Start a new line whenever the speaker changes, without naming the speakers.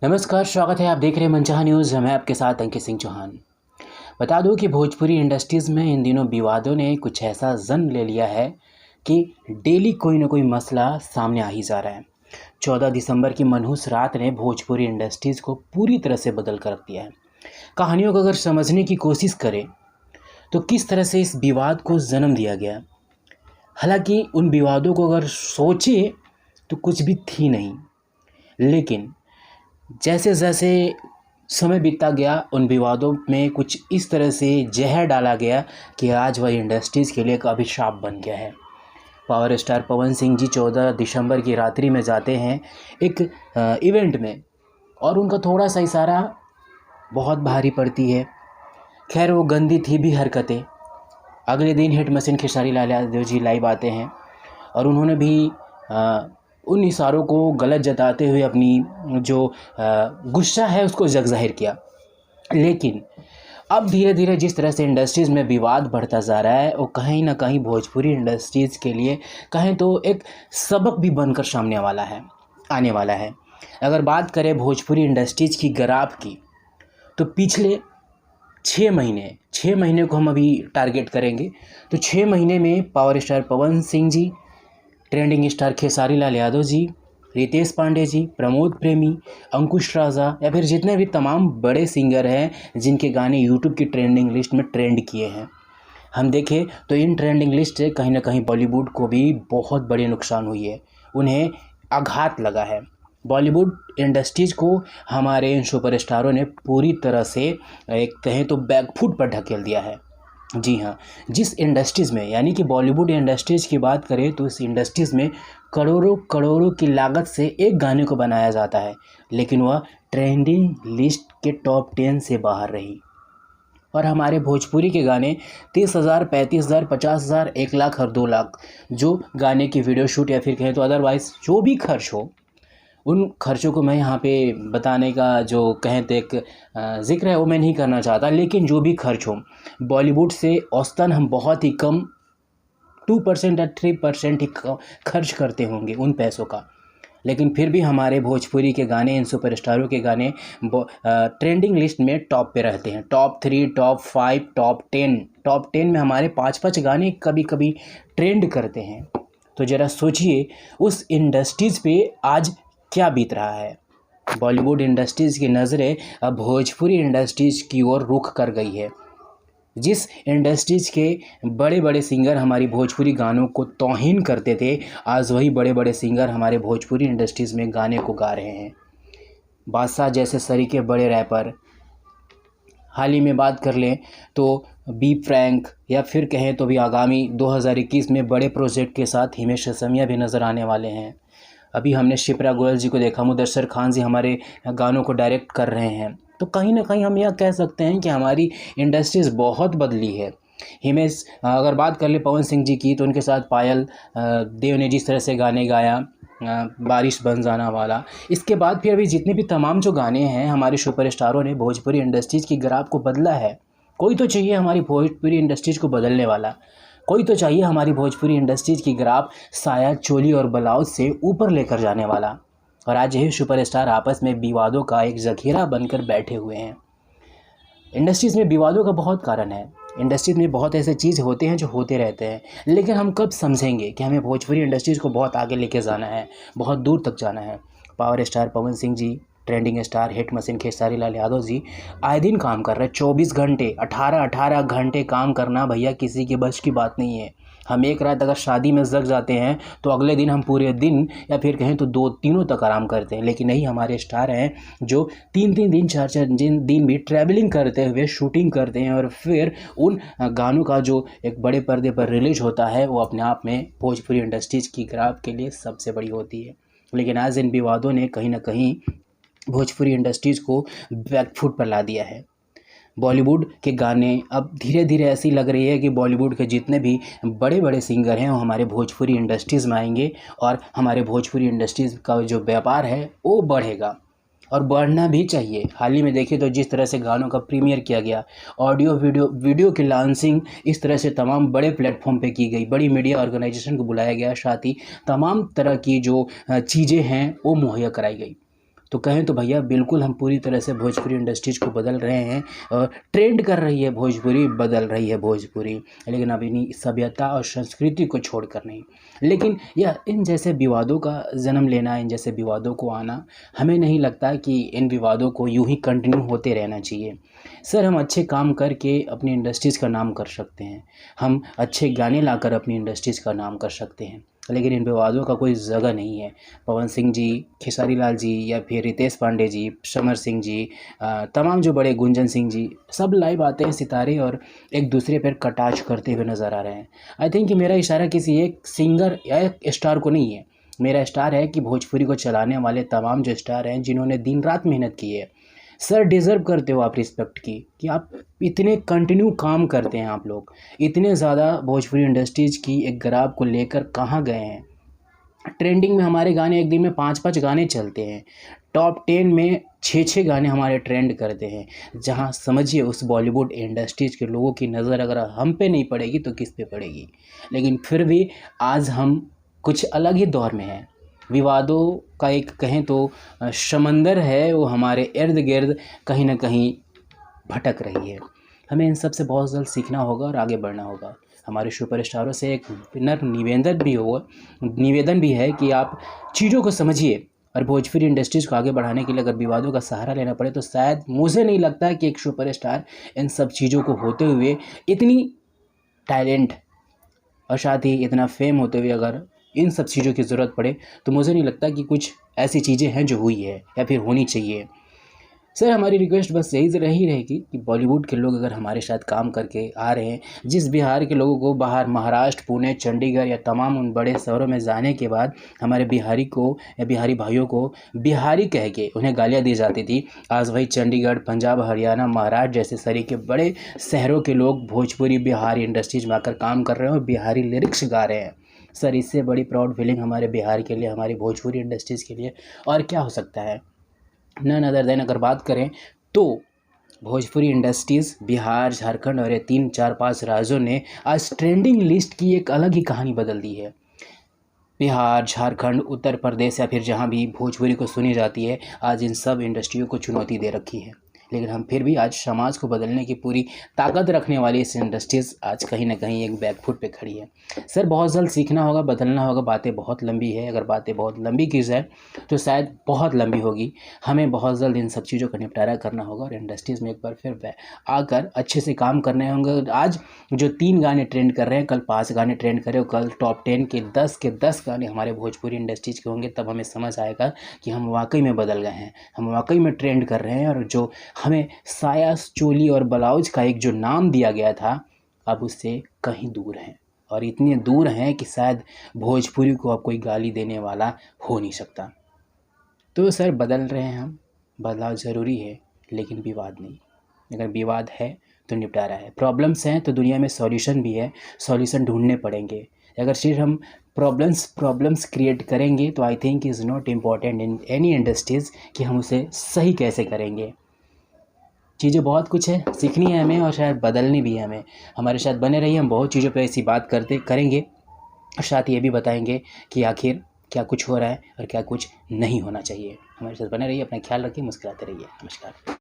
नमस्कार, स्वागत है। आप देख रहे हैं मनचाहा न्यूज़। मैं आपके साथ अंकित सिंह चौहान। बता दूं कि भोजपुरी इंडस्ट्रीज़ में इन दिनों विवादों ने कुछ ऐसा जन्म ले लिया है कि डेली कोई ना कोई मसला सामने आ ही जा रहा है। 14 दिसंबर की मनहूस रात ने भोजपुरी इंडस्ट्रीज़ को पूरी तरह से बदल कर रख दिया है। कहानियों को अगर समझने की कोशिश करें तो किस तरह से इस विवाद को जन्म दिया गया। हालांकि उन विवादों को अगर सोचे तो कुछ भी थी नहीं, लेकिन जैसे जैसे समय बीतता गया उन विवादों में कुछ इस तरह से जहर डाला गया कि आज वह इंडस्ट्रीज़ के लिए एक अभिशाप बन गया है। पावर स्टार पवन सिंह जी 14 दिसंबर की रात्रि में जाते हैं एक इवेंट में, और उनका थोड़ा सा इशारा बहुत भारी पड़ती है। खैर, वो गंदी थी भी हरकतें। अगले दिन हिट मशीन खेसारी लाल यादव जी लाइव आते हैं और उन्होंने भी उन इशारों को गलत जताते हुए अपनी जो गुस्सा है उसको जग ज़ाहिर किया। लेकिन अब धीरे धीरे जिस तरह से इंडस्ट्रीज़ में विवाद बढ़ता जा रहा है वो कहीं ना कहीं भोजपुरी इंडस्ट्रीज़ के लिए कहें तो एक सबक भी बनकर सामने वाला है, आने वाला है। अगर बात करें भोजपुरी इंडस्ट्रीज़ की ग्राफ की, तो पिछले 6 महीने को हम अभी टारगेट करेंगे। तो 6 महीने में power star Pawan Singh ji, trending star Khesari Lal Yadav जी, रितेश पांडे जी, प्रमोद प्रेमी, अंकुश राजा या फिर जितने भी तमाम बड़े सिंगर हैं जिनके गाने यूट्यूब की ट्रेंडिंग लिस्ट में ट्रेंड किए हैं, हम देखें तो इन ट्रेंडिंग लिस्ट से कहीं ना कहीं बॉलीवुड को भी बहुत बड़ी नुकसान हुई है, उन्हें आघात लगा है। बॉलीवुड इंडस्ट्रीज़ को हमारे इन सुपरस्टारों ने पूरी तरह से एक कहें तो बैकफुट पर ढकेल दिया है। जी हाँ, जिस इंडस्ट्रीज़ में यानी कि बॉलीवुड इंडस्ट्रीज़ की बात करें तो इस इंडस्ट्रीज़ में करोड़ों करोड़ों की लागत से एक गाने को बनाया जाता है, लेकिन वह ट्रेंडिंग लिस्ट के टॉप 10 से बाहर रही। और हमारे भोजपुरी के गाने 30,000, 35,000, 50,000, 1 लाख और 2 लाख जो गाने की वीडियो शूट या फिर कहें तो अदरवाइज़ जो भी खर्च हो, उन खर्चों को मैं यहाँ पे बताने का जो कहें तो एक ज़िक्र है वो मैं नहीं करना चाहता। लेकिन जो भी खर्च हो, बॉलीवुड से औसतन हम बहुत ही कम 2% या 3% ही खर्च करते होंगे उन पैसों का। लेकिन फिर भी हमारे भोजपुरी के गाने, इन सुपरस्टारों के गाने ट्रेंडिंग लिस्ट में टॉप पे रहते हैं। टॉप 3, टॉप 5, टॉप 10 में हमारे 5-5 गाने कभी कभी ट्रेंड करते हैं। तो ज़रा सोचिए उस इंडस्ट्रीज़ पे आज क्या बीत रहा है। बॉलीवुड इंडस्ट्रीज़ की नज़रें अब भोजपुरी इंडस्ट्रीज़ की ओर रुख कर गई है। जिस इंडस्ट्रीज़ के बड़े बड़े सिंगर हमारी भोजपुरी गानों को तौहीन करते थे, आज वही बड़े बड़े सिंगर हमारे भोजपुरी इंडस्ट्रीज़ में गाने को गा रहे हैं। बादशाह जैसे सरीके बड़े रैपर, हाल ही में बात कर लें तो बी फ्रैंक, या फिर कहें तो भी आगामी 2021 में बड़े प्रोजेक्ट के साथ हिमेश रेशमिया भी नज़र आने वाले हैं। अभी हमने शिप्रा गोयल जी को देखा, मुदस्सर खान जी हमारे गानों को डायरेक्ट कर रहे हैं। तो कहीं ना कहीं हम यह कह सकते हैं कि हमारी इंडस्ट्रीज़ बहुत बदली है। हिमेश, अगर बात कर ले पवन सिंह जी की, तो उनके साथ पायल देव ने जिस तरह से गाने गाया, बारिश बन जाना वाला, इसके बाद फिर अभी जितने भी तमाम जो गाने हैं हमारे सुपरस्टारों ने भोजपुरी इंडस्ट्रीज़ की ग्राफ को बदला है। कोई तो चाहिए हमारी भोजपुरी इंडस्ट्रीज़ को बदलने वाला, कोई तो चाहिए हमारी भोजपुरी इंडस्ट्रीज़ की ग्राफ साया, चोली और ब्लाउज से ऊपर लेकर जाने वाला। और आज यही सुपरस्टार आपस में विवादों का एक ज़खीरा बनकर बैठे हुए हैं। इंडस्ट्रीज़ में विवादों का बहुत कारण है। इंडस्ट्रीज़ में बहुत ऐसे चीज़ होते हैं जो होते रहते हैं, लेकिन हम कब समझेंगे कि हमें भोजपुरी इंडस्ट्रीज़ को बहुत आगे लेके जाना है, बहुत दूर तक जाना है। Power star Pawan Singh ji, trending star hit machine Khesari Lal Yadav ji आए दिन काम कर रहे हैं। 24 घंटे, 18-18 घंटे काम करना भैया किसी के बस की बात नहीं है। हम एक रात अगर शादी में जग जाते हैं तो अगले दिन हम पूरे दिन या फिर कहें तो 2-3 तक आराम करते हैं। लेकिन नहीं, हमारे स्टार हैं जो 3-3 दिन, 4-4 दिन भी ट्रैवलिंग करते हुए शूटिंग करते हैं, और फिर उन गानों का जो एक बड़े पर्दे पर रिलीज होता है वो अपने आप में भोजपुरी इंडस्ट्रीज़ की ग्राफ के लिए सबसे बड़ी होती है। लेकिन आज इन विवादों ने कहीं ना कहीं भोजपुरी इंडस्ट्रीज़ को बैकफुट पर ला दिया है। बॉलीवुड के गाने अब धीरे धीरे ऐसी लग रही है कि बॉलीवुड के जितने भी बड़े बड़े सिंगर हैं वो हमारे भोजपुरी इंडस्ट्रीज़ में आएंगे, और हमारे भोजपुरी इंडस्ट्रीज़ का जो व्यापार है वो बढ़ेगा, और बढ़ना भी चाहिए। हाल ही में देखिए तो जिस तरह से गानों का प्रीमियर किया गया, ऑडियो वीडियो की लॉन्चिंग इस तरह से तमाम बड़े प्लेटफॉर्म पे की गई, बड़ी मीडिया ऑर्गेनाइजेशन को बुलाया गया, साथ ही तमाम तरह की जो चीज़ें हैं वो मुहैया कराई गई। तो कहें तो भैया बिल्कुल हम पूरी तरह से भोजपुरी इंडस्ट्रीज़ को बदल रहे हैं और ट्रेंड कर रही है भोजपुरी, बदल रही है भोजपुरी, लेकिन अपनी सभ्यता और संस्कृति को छोड़कर नहीं। लेकिन यह इन जैसे विवादों का जन्म लेना, इन जैसे विवादों को आना, हमें नहीं लगता कि इन विवादों को यूं ही कंटिन्यू होते रहना चाहिए। सर हम अच्छे काम करके अपनी इंडस्ट्रीज़ का नाम कर सकते हैं, हम अच्छे गाने लाकर अपनी इंडस्ट्रीज़ का नाम कर सकते हैं, लेकिन इन विवादों का कोई जगह नहीं है। पवन सिंह जी, खेसारी लाल जी या फिर रितेश पांडे जी, समर सिंह जी, तमाम जो बड़े, गुंजन सिंह जी, सब लाइव आते हैं सितारे और एक दूसरे पर कटाक्ष करते हुए नज़र आ रहे हैं। आई थिंक कि मेरा इशारा किसी एक सिंगर या एक स्टार को नहीं है, मेरा स्टार है कि भोजपुरी को चलाने वाले तमाम जो स्टार हैं जिन्होंने दिन रात मेहनत की है। सर डिज़र्व करते हो आप रिस्पेक्ट की कि आप इतने कंटिन्यू काम करते हैं, आप लोग इतने ज़्यादा भोजपुरी इंडस्ट्रीज़ की एक ग्राफ को लेकर कहाँ गए हैं। ट्रेंडिंग में हमारे गाने एक दिन में 5-5 गाने चलते हैं, टॉप 10 में 6-6 गाने हमारे ट्रेंड करते हैं। जहां समझिए उस बॉलीवुड इंडस्ट्रीज़ के लोगों की नज़र अगर हम पे नहीं पड़ेगी तो किस पे पड़ेगी। लेकिन फिर भी आज हम कुछ अलग ही दौर में हैं। विवादों का एक कहें तो समंदर है, वो हमारे इर्द गिर्द कहीं ना कहीं भटक रही है। हमें इन सब से बहुत जल्द सीखना होगा और आगे बढ़ना होगा। हमारे सुपरस्टारों से एक निवेदन भी है कि आप चीज़ों को समझिए और भोजपुरी इंडस्ट्रीज़ को आगे बढ़ाने के लिए अगर विवादों का सहारा लेना पड़े तो शायद मुझे नहीं लगता है कि एक सुपरस्टार इन सब चीज़ों को होते हुए, इतनी टैलेंट और साथ ही इतना फेम होते हुए अगर इन सब चीज़ों की ज़रूरत पड़े तो मुझे नहीं लगता कि कुछ ऐसी चीज़ें हैं जो हुई है या फिर होनी चाहिए। सर हमारी रिक्वेस्ट बस यही रही रहेगी कि बॉलीवुड के लोग अगर हमारे साथ काम करके आ रहे हैं, जिस बिहार के लोगों को बाहर महाराष्ट्र, पुणे, चंडीगढ़ या तमाम उन बड़े शहरों में जाने के बाद हमारे बिहारी को या बिहारी भाइयों को बिहारी कह के उन्हें गालियाँ दी जाती थी, आज वही चंडीगढ़, पंजाब, हरियाणा, महाराष्ट्र जैसे शहर के बड़े शहरों के लोग भोजपुरी बिहारी इंडस्ट्रीज में आकर काम कर रहे हैं और बिहारी लिरिक्स गा रहे हैं। सर इससे बड़ी प्राउड फीलिंग हमारे बिहार के लिए, हमारी भोजपुरी इंडस्ट्रीज़ के लिए और क्या हो सकता है। नन अदर देन अगर बात करें तो भोजपुरी इंडस्ट्रीज़ बिहार, झारखंड और ये 3-4-5 राज्यों ने आज ट्रेंडिंग लिस्ट की एक अलग ही कहानी बदल दी है। बिहार, झारखंड, उत्तर प्रदेश या फिर जहाँ भी भोजपुरी को सुनी जाती है, आज इन सब इंडस्ट्रियों को चुनौती दे रखी है। लेकिन हम फिर भी आज समाज को बदलने की पूरी ताकत रखने वाली इस इंडस्ट्रीज़ आज कहीं ना कहीं एक बैकफुट पे खड़ी है। सर बहुत जल्द सीखना होगा, बदलना होगा। बातें बहुत लंबी है, अगर बातें बहुत लंबी की जाए तो शायद बहुत लंबी होगी। हमें बहुत जल्द इन सब चीज़ों का निपटारा करना होगा और इंडस्ट्रीज़ में एक बार फिर आकर अच्छे से काम करने होंगे। आज जो 3 गाने ट्रेंड कर रहे हैं, कल 5 गाने ट्रेंड करें, कल टॉप 10 के 10 गाने हमारे भोजपुरी इंडस्ट्रीज़ के होंगे, तब हमें समझ आएगा कि हम वाकई में बदल गए हैं, हम वाकई में ट्रेंड कर रहे हैं। और जो हमें साया, चोली और ब्लाउज का एक जो नाम दिया गया था, अब उससे कहीं दूर हैं और इतने दूर हैं कि शायद भोजपुरी को अब कोई गाली देने वाला हो नहीं सकता। तो सर बदल रहे हैं हम, बदलाव ज़रूरी है लेकिन विवाद नहीं। अगर विवाद है तो निपटारा है, प्रॉब्लम्स हैं तो दुनिया में सॉल्यूशन भी है, सॉल्यूशन ढूंढने पड़ेंगे। अगर सिर्फ हम प्रॉब्लम्स क्रिएट करेंगे तो I think is not important in any industries कि हम उसे सही कैसे करेंगे। चीज़ें बहुत कुछ है, सीखनी है हमें और शायद बदलनी भी है हमें। हमारे साथ बने रहिए, हम बहुत चीज़ों पे ऐसी बात करेंगे और साथ ये भी बताएंगे कि आखिर क्या कुछ हो रहा है और क्या कुछ नहीं होना चाहिए। हमारे साथ बने रहिए, अपना ख्याल रखिए, मुस्कुराते रहिए। नमस्कार।